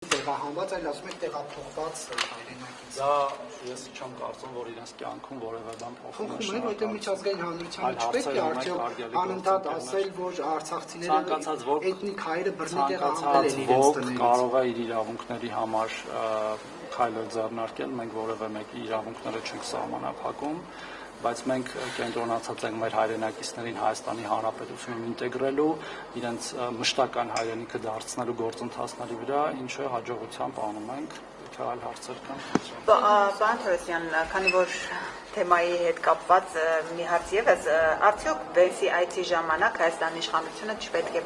Տեղահանված, այլ ասում եք տեղափոխված հայրենակից։ Դա ես չեմ կարծում, որ իրենց կյանքում որևէ բան փոխում է։ Խնդրում եմ, որտեղ միջազգային հանրությանը չպետք է արդյոք անընդհատ ասել, որ արցախցիները էթնիկ հայերը բռնի տեղահանվել են իրենց տներից։ Կարող է իր իրավունքների համար քայլեր ձեռնարկել, մենք որևէ մեկի իրավունքները չենք սահմանափակում, բայց մենք կենտրոնացած ենք մեր հայրենակիցներին Հայաստանի Հանրապետությունում ինտեգրելու, իրենց մշտական հայրենիքը դարձնելու գործընթացների վրա, ինչը հաջողությամբ անում ենք, այլ հարցեր կան։ Պարոն Թորոսյան, քանի որ թեմայի հետ կապված մի հարց ևս, արդյոք Բենսի այցի ժամանակ Հայաստանի իշխանությունը չպետք է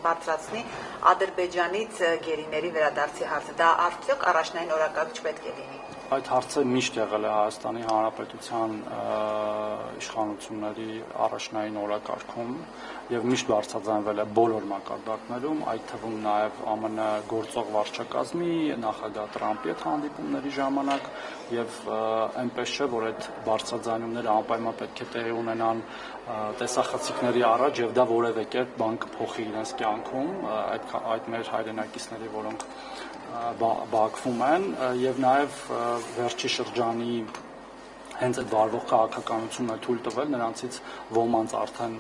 բարձրացնի Ադրբեջանից գերիների վերադարձի հարցը, դա արդյոք առաջնային օրակարգ չպետք է լինի։ Այդ հարցը միշտ եղել է Հայաստանի Հանրապետության իշխանությունների առաջնային օրակարգում եւ միշտ բարձրաձայնվել է բոլոր մակարդակներում, այդ թվում նաեւ ԱՄՆ գործող վարչակազմի նախագահ Տրամպի հետ հանդիպումների ժամանակ եւ այնպես չէ, որ այդ բարձրաձայնումները անպայման պետք է տեղի ունենան տեսախցիկների առաջ եւ դա որևէ կերպ բան կփոխի իրենց կյանքում, այդ մեր հայրենակիցների, որոնք բակվում են եւ նաեւ վերջի շրջանի հենց այդ վարվող քաղաքականությունը թույլ տվել նրանցից ոմանց արդեն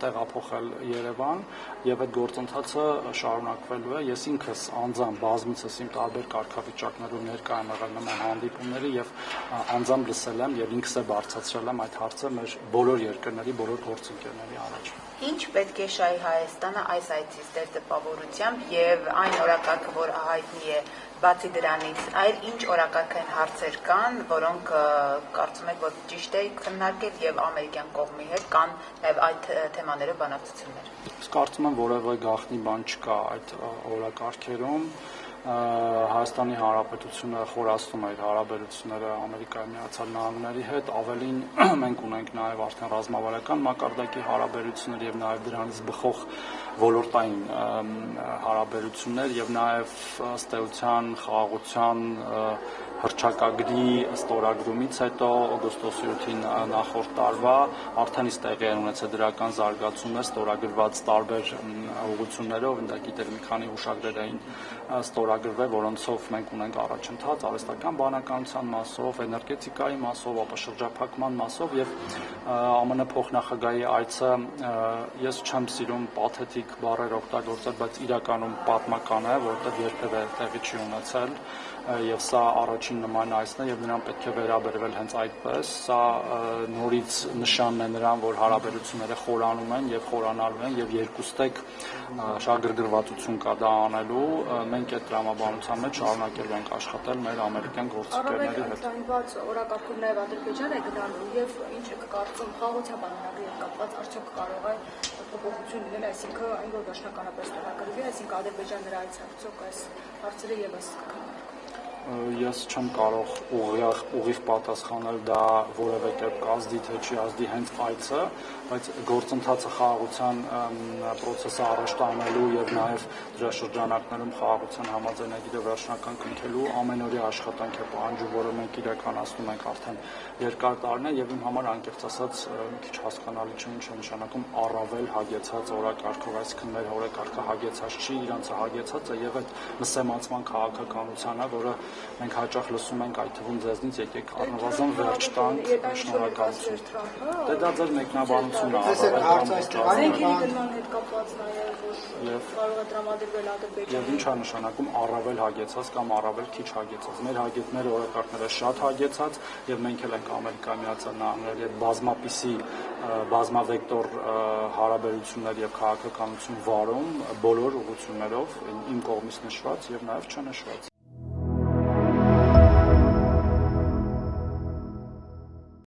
տեղափոխել Երևան եւ այդ գործընթացը շարունակվելու է։ Ես ինքս անձամբ բազմիցս իմ տարբեր կարգավիճակներում ներկա եմ եղել նման հանդիպումների եւ անձամբ լսել եմ եւ ինքս է բարձրացրել եմ այդ հարցը մեր բոլոր երկրների, բոլոր գործընկերների առաջ։ Ինչ պետք է շահի Հայաստանը այս այցից դեր տպավորությամբ եւ այն օրակարգը, որ հայտնի է բացի դրանից, այլ ինչ օրակարգային հարցեր կան, որոնք կարծում եք, որ ճիշտ է քննարկել եւ ամերիկյան կողմի հետ կան նաեւ այդ թեմաներով բանակցություններ։ Ես կարծում եմ, որևէ գաղտնի բան չկա այդ օրակարգերում։ Հայաստանի Հանրապետությունը խորացնում է իր հարաբերությունները Ամերիկայի Միացյալ Նահանգների հետ, ավելին մենք ունենք նաև արդեն ռազմավարական մակարդակի հարաբերություններ եւ նաև դրանից բխող ոլորտային հարաբերություններ եւ նաև ըստ էության խաղաղության հռչակագրի ստորագրումից հետո օգոստոսի 7-ին նախորդ տարվա արդեն իսկ տեղի են ունեցել դրական զարգացումներ ստորագրված տարբեր ուղղություններով, դա գիտեք մի քանի հուշագրեր էին ստորագրվել, որոնցով մենք ունենք առաջընթաց արհեստական բանականության մասով, էներգետիկայի մասով, ապաշրջափակման մասով եւ ԱՄՆ փոխնախագահի այցը ես չեմ սիրում պաթետիկ բառեր օգտագործել, բայց իրականում պատմական է, որովհետեւ երբևէ տեղի չի ունեցել եւ սա առաջին նման այցն է եւ նրան պետք է վերաբերվել հենց այդպես, սա նորից նշանն է նրան, որ հարաբերությունները խորանում են եւ խորանալու են եւ երկուստեք շահագրգռվածություն կա դա անելու, մենք այդ տրամաբանության մեջ շարունակելու ենք աշխատել մեր ամերիկյան գործընկերների հետ։ Առավելված օրակարգում նաեւ Ադրբեջանը է գնալու եւ ինչ եք կարծում խաղաղության պայմանագրի հետ կապված արդյոք կարող է փոփոխություն լինել, այսինքն այն որ դաշնականապես տեղակայվի, այսինքն Ադրբեջանը այց արդյոք այս հարցերը եւս կքննարկվի։ Ես չեմ կարող ուղիղ պատասխանել դա որևէ կերպ կազդի թե չի ազդի հենց այցը, բայց գործընթացը խաղաղության process-ը առաջ տանելու եւ նաեւ դրա շրջանակներում խաղաղության համաձայնագիրը վերջնական կնքելու ամենօրյա աշխատանք է պահանջում, որը մենք իրականացնում ենք արդեն երկար տարիներ եւ իմ համար անկեղծ ասած մի քիչ հասկանալի չէ ինչ է նշանակում առավել հագեցած օրակարգով, այսինքն մեր օրակարգը հագեցած չի, իրանցը հագեցած է եւ այդ մսեմացման քաղաքականությունը, որը մենք հաճախ լսում ենք այդ թվում ձեզնից եկեք առնվազն վերջ տանք շնորհակալություն։ Դե դա ձեր մեկնաբանությունն է, կարող է տրամադրվել Ադրբեջանը։ Եվ ինչ է նշանակում առավել հագեցած կամ առավել քիչ հագեցած։ Մեր հագետները օրակարգները շատ հագեցած եւ մենք էլ ենք Ամերիկայի Միացյալ Նահանգների հետ բազմապիսի բազմավեկտոր հարաբերություններ եւ քաղաքականություն վարում բոլոր ուղղություններով, իմ կողմից նշված եւ նաեւ չնշված։